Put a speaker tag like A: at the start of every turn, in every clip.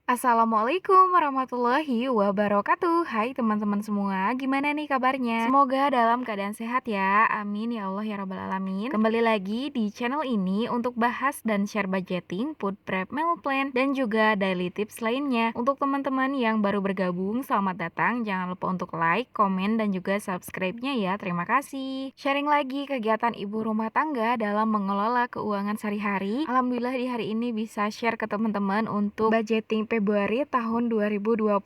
A: Assalamualaikum warahmatullahi wabarakatuh. Hai teman-teman semua, gimana nih kabarnya? Semoga dalam keadaan sehat ya. Amin ya Allah ya rabbal alamin. Kembali lagi di channel ini untuk bahas dan share budgeting, food prep, meal plan, dan juga daily tips lainnya. Untuk teman-teman yang baru bergabung, selamat datang. Jangan lupa untuk like, komen, dan juga subscribe-nya ya. Terima kasih. Sharing lagi kegiatan ibu rumah tangga dalam mengelola keuangan sehari-hari. Alhamdulillah di hari ini bisa share ke teman-teman untuk budgeting Februari tahun 2025,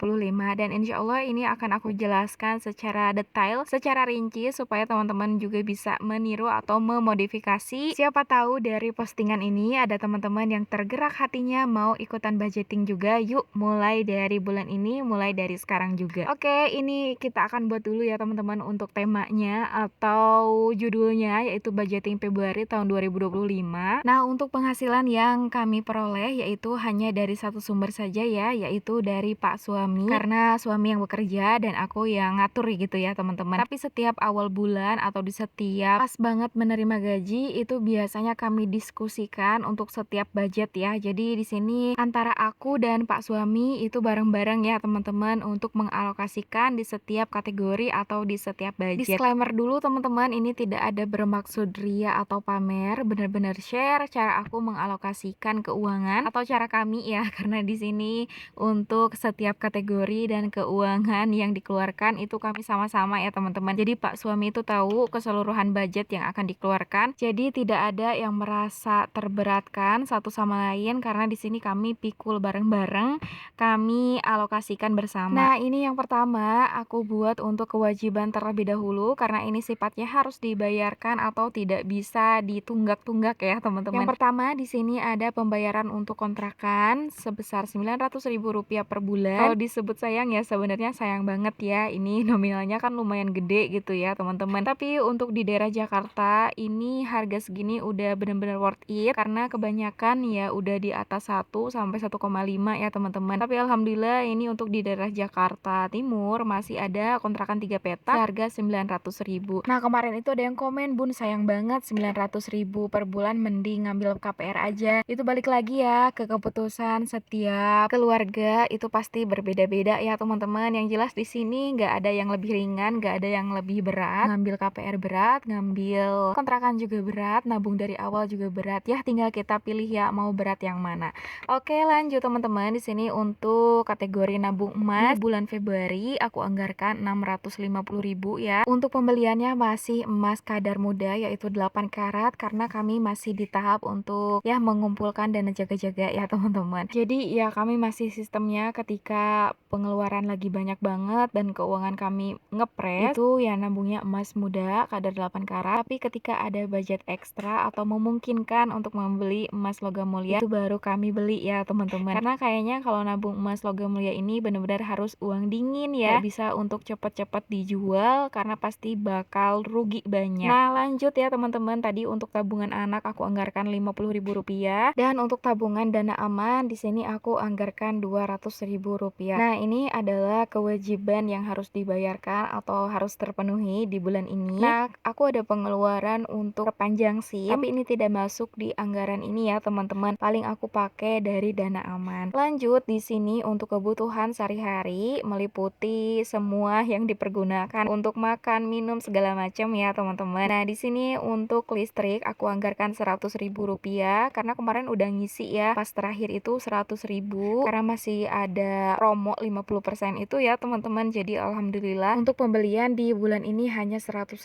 A: dan insya Allah ini akan aku jelaskan secara detail, secara rinci supaya teman-teman juga bisa meniru atau memodifikasi. Siapa tahu dari postingan ini ada teman-teman yang tergerak hatinya mau ikutan budgeting juga. Yuk mulai dari bulan ini, mulai dari sekarang juga. Oke, ini kita akan buat dulu ya teman-teman untuk temanya atau judulnya, yaitu budgeting Februari tahun 2025. Nah, untuk penghasilan yang kami peroleh yaitu hanya dari satu sumber saja ya, yaitu dari Pak suami. Karena suami yang bekerja dan aku yang ngatur gitu ya teman-teman. Tapi setiap awal bulan atau di setiap pas banget menerima gaji itu biasanya kami diskusikan untuk setiap budget ya. Jadi di sini antara aku dan Pak suami itu bareng-bareng ya teman-teman untuk mengalokasikan di setiap kategori atau di setiap budget. Disclaimer dulu teman-teman, ini tidak ada bermaksud ria atau pamer, benar-benar share cara aku mengalokasikan keuangan atau cara kami ya, karena di sini untuk setiap kategori dan keuangan yang dikeluarkan itu kami sama-sama ya teman-teman. Jadi Pak suami itu tahu keseluruhan budget yang akan dikeluarkan. Jadi tidak ada yang merasa terberatkan satu sama lain karena di sini kami pikul bareng-bareng, kami alokasikan bersama. Nah, ini yang pertama aku buat untuk kewajiban terlebih dahulu karena ini sifatnya harus dibayarkan atau tidak bisa ditunggak-tunggak ya teman-teman. Yang pertama di sini ada pembayaran untuk kontrakan sebesar Rp900.000 per bulan. Kalau disebut sayang ya sebenarnya sayang banget ya. Ini nominalnya kan lumayan gede gitu ya teman-teman. Tapi untuk di daerah Jakarta ini harga segini udah bener-bener worth it karena kebanyakan ya udah di atas 1 sampai 1,5 ya teman-teman. Tapi alhamdulillah ini untuk di daerah Jakarta Timur masih ada kontrakan 3 petak harga 900.000. Nah, kemarin itu ada yang komen, "Bun, sayang banget 900.000 per bulan, mending ngambil KPR aja." Itu balik lagi ya ke keputusan setiap keluarga itu pasti berbeda-beda ya teman-teman. Yang jelas di sini nggak ada yang lebih ringan, nggak ada yang lebih berat. Ngambil KPR berat, ngambil kontrakan juga berat, nabung dari awal juga berat. Ya tinggal kita pilih ya mau berat yang mana. Oke, lanjut teman-teman. Di sini untuk kategori nabung emas di bulan Februari aku anggarkan 650.000 ya. Untuk pembeliannya masih emas kadar muda yaitu 8 karat karena kami masih di tahap untuk ya mengumpulkan dana jaga-jaga ya teman-teman. Jadi ya kami masih sistemnya ketika pengeluaran lagi banyak banget dan keuangan kami ngepres itu ya nabungnya emas muda kadar 8 karat. Tapi ketika ada budget ekstra atau memungkinkan untuk membeli emas logam mulia itu baru kami beli ya teman-teman. Karena kayaknya kalau nabung emas logam mulia ini benar-benar harus uang dingin ya. Gak bisa untuk cepet-cepet dijual karena pasti bakal rugi banyak. Nah, lanjut ya teman-teman. Tadi untuk tabungan anak aku anggarkan Rp50.000 dan untuk tabungan dana aman di sini aku anggarkan Rp200.000. Nah, ini adalah kewajiban yang harus dibayarkan atau harus terpenuhi di bulan ini. Nah, aku ada pengeluaran untuk perpanjang SIM, tapi ini tidak masuk di anggaran ini ya teman-teman. Paling aku pakai dari dana aman. Lanjut di sini untuk kebutuhan sehari-hari meliputi semua yang dipergunakan untuk makan, minum segala macam ya teman-teman. Nah, di sini untuk listrik aku anggarkan Rp100.000 karena kemarin udah ngisi ya. Pas terakhir itu 100.000 karena masih ada promo 50% itu ya teman-teman. Jadi alhamdulillah untuk pembelian di bulan ini hanya 100.000.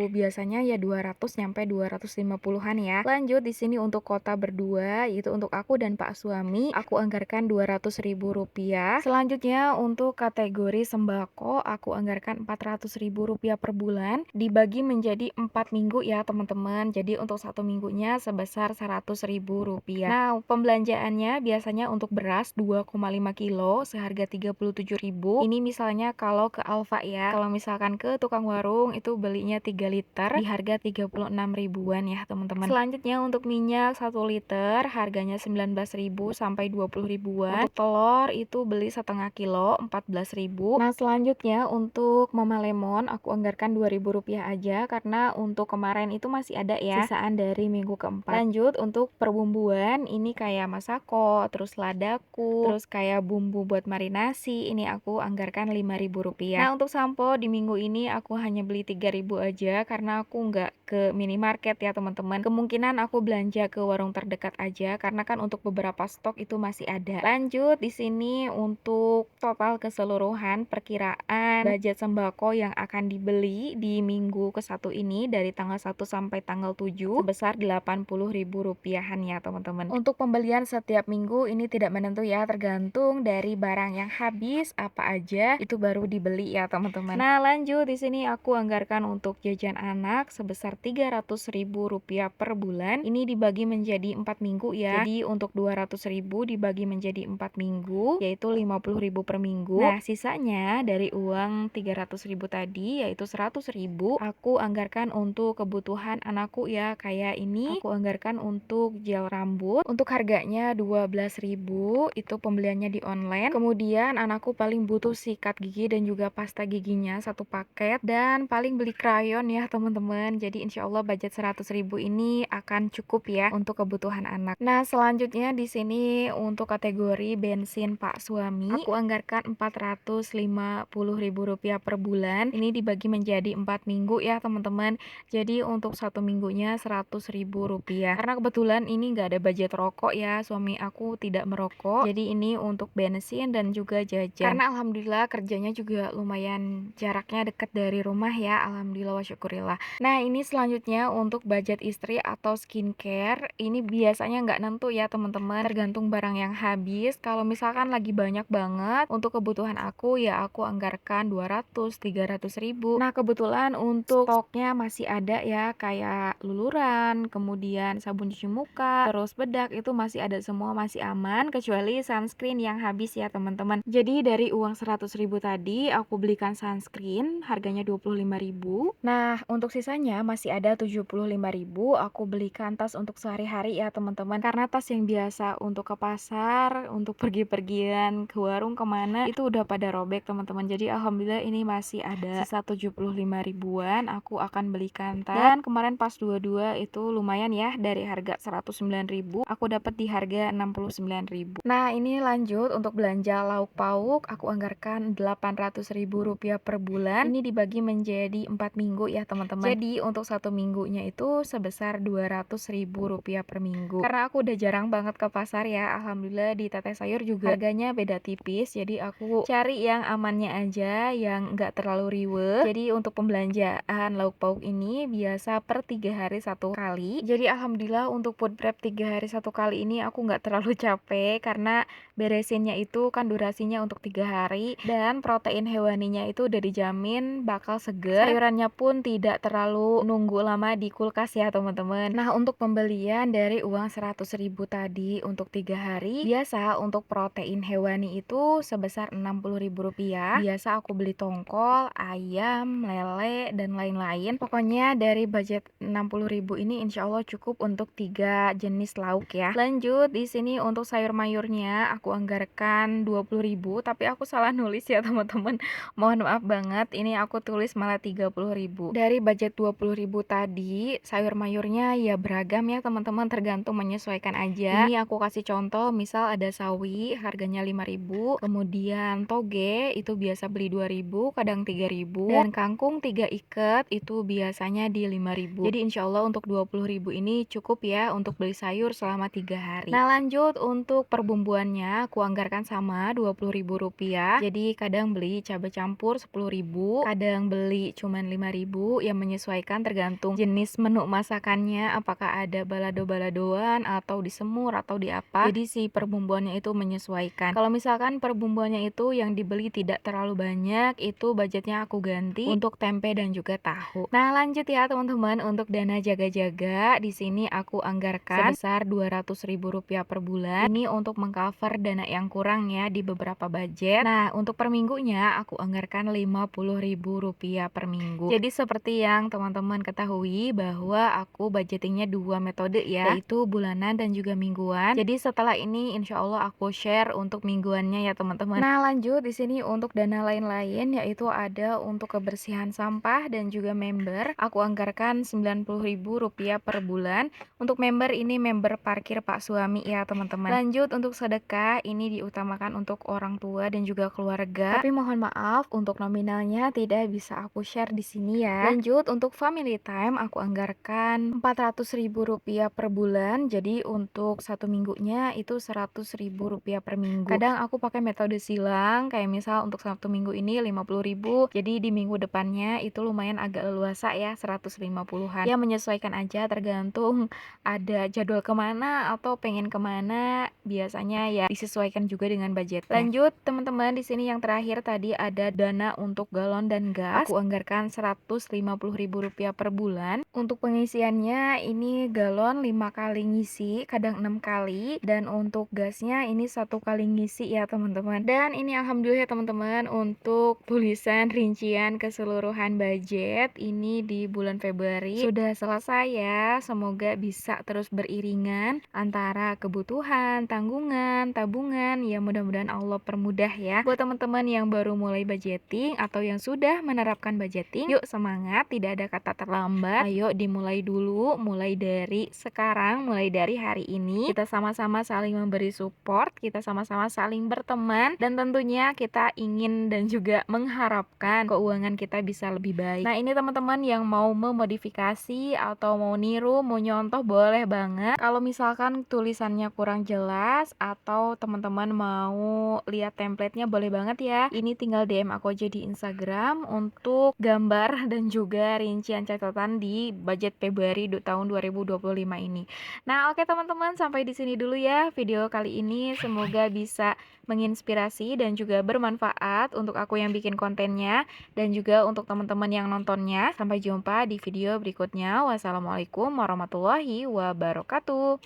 A: Biasanya ya 200 sampai 250-an ya. Lanjut di sini untuk kota berdua yaitu untuk aku dan Pak suami aku anggarkan Rp200.000. Selanjutnya untuk kategori sembako aku anggarkan Rp400.000 per bulan dibagi menjadi 4 minggu ya teman-teman. Jadi untuk satu minggunya sebesar Rp100.000. Nah, pembelanjaannya biasanya untuk beras 2,5 kilo seharga Rp37.000. Ini misalnya kalau ke Alfa ya. Kalau misalkan ke tukang warung itu belinya 3 liter di harga Rp36.000-an ya teman-teman. Selanjutnya untuk minyak 1 liter harganya Rp19.000 sampai Rp20.000-an. Untuk telur itu beli setengah kilo Rp14.000. Nah, selanjutnya untuk Mama Lemon aku anggarkan Rp2.000 aja karena untuk kemarin itu masih ada ya sisaan dari minggu keempat. Lanjut untuk perbumbuan ini kayak masako, terus ladaku, bumbu, terus kayak bumbu buat marinasi, ini aku anggarkan Rp5.000. Nah, untuk sampo di minggu ini aku hanya beli 3.000 aja karena aku nggak ke minimarket ya teman-teman. Kemungkinan aku belanja ke warung terdekat aja karena kan untuk beberapa stok itu masih ada. Lanjut di sini untuk total keseluruhan perkiraan budget sembako yang akan dibeli di minggu ke-1 ini dari tanggal 1 sampai tanggal 7 sebesar Rp80.000-an ya teman-teman. Untuk pembelian setiap minggu ini tidak menentu ya, tergantung dari barang yang habis apa aja itu baru dibeli ya teman-teman. Nah, lanjut di sini aku anggarkan untuk jajan anak sebesar Rp300.000 per bulan. Ini dibagi menjadi 4 minggu ya. Jadi untuk 200.000 dibagi menjadi 4 minggu yaitu 50.000 per minggu. Nah, sisanya dari uang 300.000 tadi yaitu 100.000 aku anggarkan untuk kebutuhan anakku ya. Kayak ini aku anggarkan untuk gel rambut. Untuk harganya 12.000, itu pembeliannya di online. Kemudian anakku paling butuh sikat gigi dan juga pasta giginya satu paket, dan paling beli krayon ya teman-teman. Jadi insya Allah budget 100.000 ini akan cukup ya untuk kebutuhan anak. Nah, selanjutnya di sini untuk kategori bensin Pak Suami aku anggarkan Rp450.000 per bulan. Ini dibagi menjadi 4 minggu ya teman-teman. Jadi untuk 1 minggunya Rp100.000 karena kebetulan ini nggak ada budget rokok ya, suami aku tidak merokok. Jadi ini untuk bensin dan juga jajan. Karena alhamdulillah kerjanya juga lumayan jaraknya dekat dari rumah ya, alhamdulillah wa syukurillah. Nah, ini selanjutnya untuk budget istri atau skincare. Ini biasanya nggak nentu ya teman-teman, tergantung barang yang habis. Kalau misalkan lagi banyak banget untuk kebutuhan aku ya aku anggarkan 200-300.000. Nah, kebetulan untuk stoknya masih ada ya, kayak luluran, kemudian sabun cuci muka, terus bedak, itu masih ada semua, masih aman kecuali sunscreen yang habis ya teman-teman. Jadi dari uang 100.000 tadi aku belikan sunscreen harganya 25.000. Nah, untuk sisanya masih ada 75.000 aku belikan tas untuk sehari-hari ya teman-teman. Karena tas yang biasa untuk ke pasar, untuk pergi-pergian ke warung kemana itu udah pada robek teman-teman. Jadi alhamdulillah ini masih ada sisa 75.000-an aku akan belikan tas. Dan kemarin pas 22 itu lumayan ya, dari harga 109.000 aku dapat di harga 69.000. Nah, ini lanjut untuk belanja lauk pauk aku anggarkan Rp800.000 per bulan. Ini dibagi menjadi 4 minggu ya teman-teman. Jadi untuk 1 minggunya itu sebesar Rp200.000 per minggu. Karena aku udah jarang banget ke pasar ya, alhamdulillah di Teteh Sayur juga harganya beda tipis. Jadi aku cari yang amannya aja, yang nggak terlalu riweh. Jadi untuk pembelanjaan lauk pauk ini biasa per 3 hari 1 kali. Jadi alhamdulillah untuk food prep 3 hari 1 kali ini aku nggak terlalu capek karena beresinnya itu kan durasinya untuk 3 hari, dan protein hewaninya itu udah dijamin bakal seger. Sayurannya pun tidak terlalu nunggu lama di kulkas ya teman-teman. Nah, untuk pembelian dari uang 100.000 tadi untuk 3 hari, biasa untuk protein hewani itu sebesar Rp60.000. Biasa aku beli tongkol, ayam, lele, dan lain-lain. Pokoknya dari budget 60.000 ini insya Allah cukup untuk 3 jenis lauk ya. Lanjut di sini untuk sayur mayurnya aku anggarkan 20.000, tapi aku salah nulis ya teman-teman. Mohon maaf banget, ini aku tulis malah 30.000. Dari budget 20.000 tadi, sayur mayurnya ya beragam ya teman-teman, tergantung menyesuaikan aja. Ini aku kasih contoh, misal ada sawi harganya 5.000, kemudian toge itu biasa beli 2.000, kadang 3.000, dan kangkung 3 ikat itu biasanya di 5.000. Jadi insya Allah untuk 20.000 ini cukup ya untuk beli sayur selama 3 hari. Nah, lanjut untuk perbumbuannya aku anggarkan sama Rp20.000. Jadi kadang beli cabai campur 10.000, kadang beli cuman 5.000, yang menyesuaikan tergantung jenis menu masakannya, apakah ada balado-baladoan atau disemur atau di apa. Jadi si perbumbuannya itu menyesuaikan. Kalau misalkan perbumbuannya itu yang dibeli tidak terlalu banyak, itu budgetnya aku ganti untuk tempe dan juga tahu. Nah, lanjut ya teman-teman, untuk dana jaga-jaga di sini aku anggarkan sebesar Rp200.000 per bulan. Ini untuk mengcover dana yang kurang ya di beberapa budget. Nah, untuk per minggunya aku anggarkan Rp50.000 per minggu. Jadi seperti yang teman-teman ketahui bahwa aku budgetingnya 2 metode ya, yaitu bulanan dan juga mingguan. Jadi setelah ini insya Allah aku share untuk mingguannya ya teman-teman. Nah lanjut di sini untuk dana lain-lain yaitu ada untuk kebersihan sampah dan juga member. Aku anggarkan Rp90.000 per bulan. Untuk member ini member parkir Pak Suami ya teman-teman. Lanjut untuk sedekah ini diutamakan untuk orang tua dan juga keluarga. Tapi mohon maaf untuk nominalnya tidak bisa aku share di sini ya. Lanjut untuk family time aku anggarkan Rp400.000 per bulan. Jadi untuk satu minggunya itu Rp100.000 per minggu. Kadang aku pakai metode silang kayak misal untuk satu minggu ini 50.000. Jadi di minggu depannya itu lumayan agak leluasa ya 150-an. Ya menyesuaikan aja tergantung ada jadwal kemana atau pengen kemana. Biasanya ya disesuaikan juga dengan budgetnya. Lanjut teman-teman di sini yang terakhir tadi ada dana untuk galon dan gas. Aku anggarkan Rp150.000 per bulan. Untuk pengisiannya ini galon 5 kali ngisi, kadang 6 kali, dan untuk gasnya ini 1 kali ngisi ya teman-teman. Dan ini alhamdulillah ya teman-teman untuk tulisan rincian keseluruhan budget ini di bulan Februari sudah selesai ya. Semoga bisa terus beriringan antara kebutuhan, tanggungan, tabungan. Ya mudah-mudahan Allah permudah ya. Buat teman-teman yang baru mulai budgeting atau yang sudah menerapkan budgeting, yuk semangat, tidak ada kata terlambat. Ayo dimulai dulu, mulai dari sekarang, mulai dari hari ini. Kita sama-sama saling memberi support, kita sama-sama saling berteman, dan tentunya kita ingin dan juga mengharapkan keuangan kita bisa lebih baik. Nah ini teman-teman yang mau memodifikasi atau mau niru, mau nyontoh boleh banget. Kalau misalkan tulisannya kurang jelas atau teman-teman mau lihat template-nya boleh banget ya. Ini tinggal DM aku aja di Instagram untuk gambar dan juga rincian catatan di budget Februari tahun 2025 ini. Nah, oke teman-teman, sampai di sini dulu ya video kali ini. Semoga bisa menginspirasi dan juga bermanfaat untuk aku yang bikin kontennya dan juga untuk teman-teman yang nontonnya. Sampai jumpa di video berikutnya. Wassalamualaikum warahmatullahi wabarakatuh.